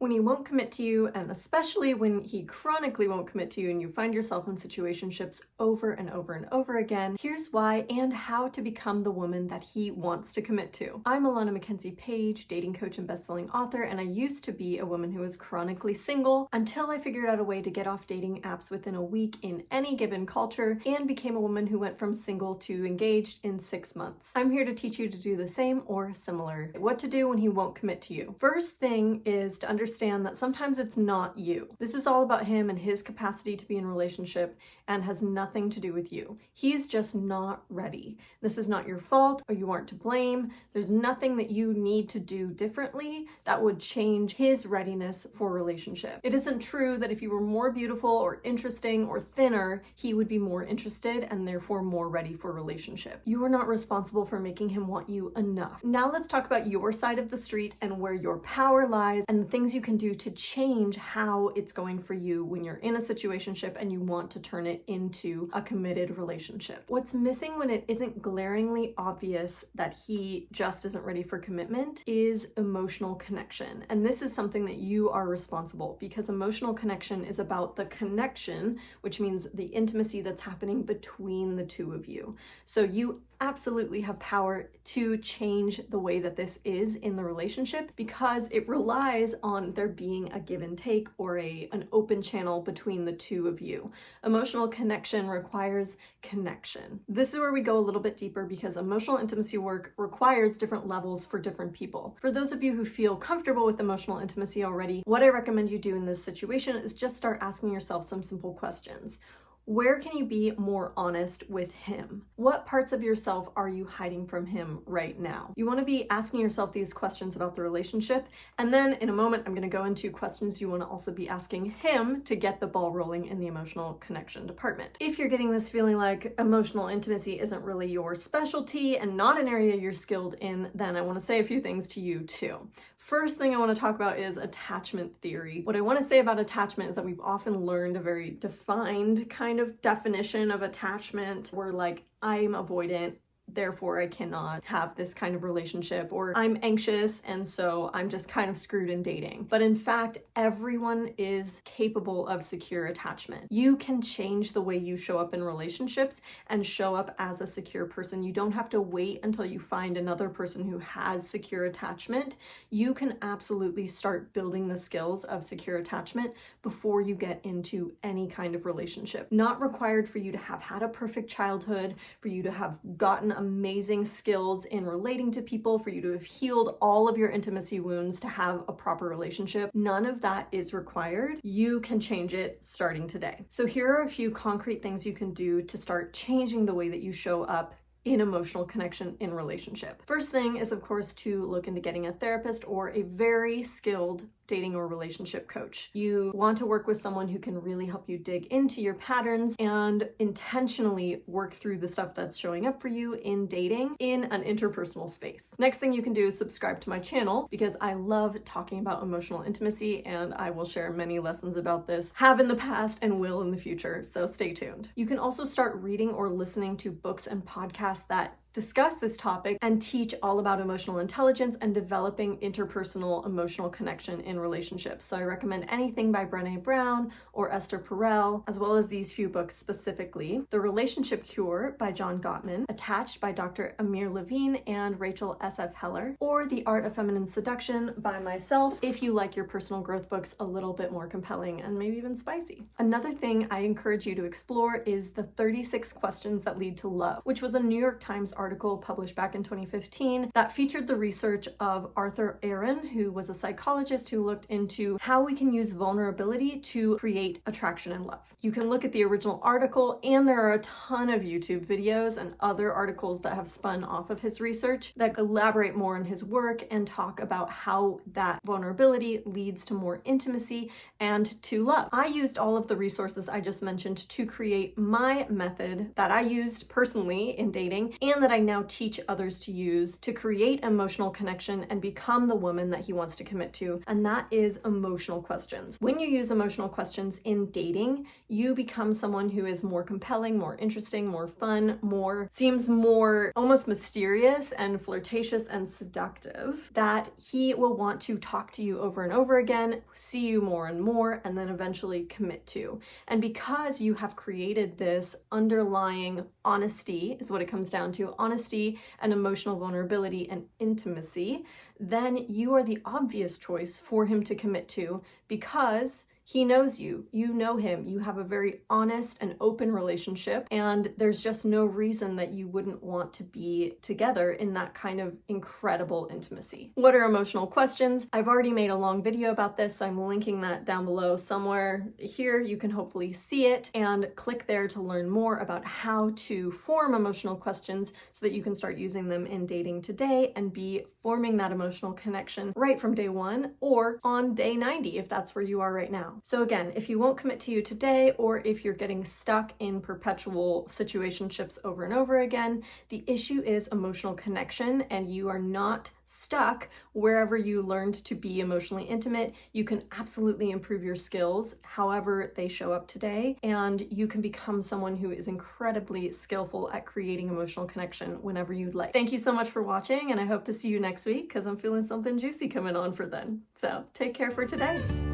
When he won't commit to you, and especially when he chronically won't commit to you and you find yourself in situationships over and over and over again, here's why and how to become the woman that he wants to commit to. I'm Alana Mackenzie Page, dating coach and best-selling author, and I used to be a woman who was chronically single until I figured out a way to get off dating apps within a week in any given culture and became a woman who went from single to engaged in 6 months. I'm here to teach you to do the same or similar. What to do when he won't commit to you. First thing is to understand that sometimes it's not you. This is all about him and his capacity to be in a relationship and has nothing to do with you. He's just not ready. This is not your fault or you aren't to blame. There's nothing that you need to do differently that would change his readiness for a relationship. It isn't true that if you were more beautiful or interesting or thinner, he would be more interested and therefore more ready for a relationship. You are not responsible for making him want you enough. Now let's talk about your side of the street and where your power lies and the things you can do to change how it's going for you when you're in a situationship and you want to turn it into a committed relationship. What's missing when it isn't glaringly obvious that he just isn't ready for commitment is emotional connection. And this is something that you are responsible, because emotional connection is about the connection, which means the intimacy that's happening between the two of you. So you absolutely have power to change the way that this is in the relationship, because it relies on there being a give and take or an open channel between the two of you. Emotional connection requires connection. This is where we go a little bit deeper, because emotional intimacy work requires different levels for different people. For those of you who feel comfortable with emotional intimacy already, what I recommend you do in this situation is just start asking yourself some simple questions. Where can you be more honest with him? What parts of yourself are you hiding from him right now? You want to be asking yourself these questions about the relationship, and then in a moment I'm going to go into questions you want to also be asking him to get the ball rolling in the emotional connection department. If you're getting this feeling like emotional intimacy isn't really your specialty and not an area you're skilled in, then I want to say a few things to you too. First thing I want to talk about is attachment theory. What I want to say about attachment is that we've often learned a very defined kind of definition of attachment, where like, I'm avoidant, therefore I cannot have this kind of relationship, or I'm anxious and so I'm just kind of screwed in dating. But in fact, everyone is capable of secure attachment. You can change the way you show up in relationships and show up as a secure person. You don't have to wait until you find another person who has secure attachment. You can absolutely start building the skills of secure attachment before you get into any kind of relationship. Not required for you to have had a perfect childhood, for you to have gotten amazing skills in relating to people, for you to have healed all of your intimacy wounds to have a proper relationship. None of that is required. You can change it starting today. So here are a few concrete things you can do to start changing the way that you show up in emotional connection in relationship. First thing is, of course, to look into getting a therapist or a very skilled dating or relationship coach. You want to work with someone who can really help you dig into your patterns and intentionally work through the stuff that's showing up for you in dating in an interpersonal space. Next thing you can do is subscribe to my channel, because I love talking about emotional intimacy and I will share many lessons about this, have in the past and will in the future, so stay tuned. You can also start reading or listening to books and podcasts that discuss this topic and teach all about emotional intelligence and developing interpersonal emotional connection in relationships. So I recommend anything by Brené Brown or Esther Perel, as well as these few books specifically. The Relationship Cure by John Gottman, Attached by Dr. Amir Levine and Rachel S.F. Heller, or The Art of Feminine Seduction by myself, if you like your personal growth books a little bit more compelling and maybe even spicy. Another thing I encourage you to explore is the 36 Questions That Lead to Love, which was a New York Times article published back in 2015 that featured the research of Arthur Aaron, who was a psychologist who looked into how we can use vulnerability to create attraction and love. You can look at the original article, and there are a ton of YouTube videos and other articles that have spun off of his research that elaborate more on his work and talk about how that vulnerability leads to more intimacy and to love. I used all of the resources I just mentioned to create my method that I used personally in dating and that that I now teach others to use to create emotional connection and become the woman that he wants to commit to, and that is emotional questions. When you use emotional questions in dating, you become someone who is more compelling, more interesting, more fun, seems more almost mysterious and flirtatious and seductive, that he will want to talk to you over and over again, see you more and more, and then eventually commit to. And because you have created this underlying honesty, is what it comes down to, honesty and emotional vulnerability and intimacy, then you are the obvious choice for him to commit to, because he knows you, you know him, you have a very honest and open relationship, and there's just no reason that you wouldn't want to be together in that kind of incredible intimacy. What are emotional questions? I've already made a long video about this, so I'm linking that down below somewhere here. You can hopefully see it and click there to learn more about how to form emotional questions so that you can start using them in dating today and be forming that emotional connection right from day one or on day 90 if that's where you are right now. So again, if he won't commit to you today, or if you're getting stuck in perpetual situationships over and over again, the issue is emotional connection, and you are not stuck wherever you learned to be emotionally intimate. You can absolutely improve your skills however they show up today, and you can become someone who is incredibly skillful at creating emotional connection whenever you'd like. Thank you so much for watching, and I hope to see you next week because I'm feeling something juicy coming on for then. So take care for today.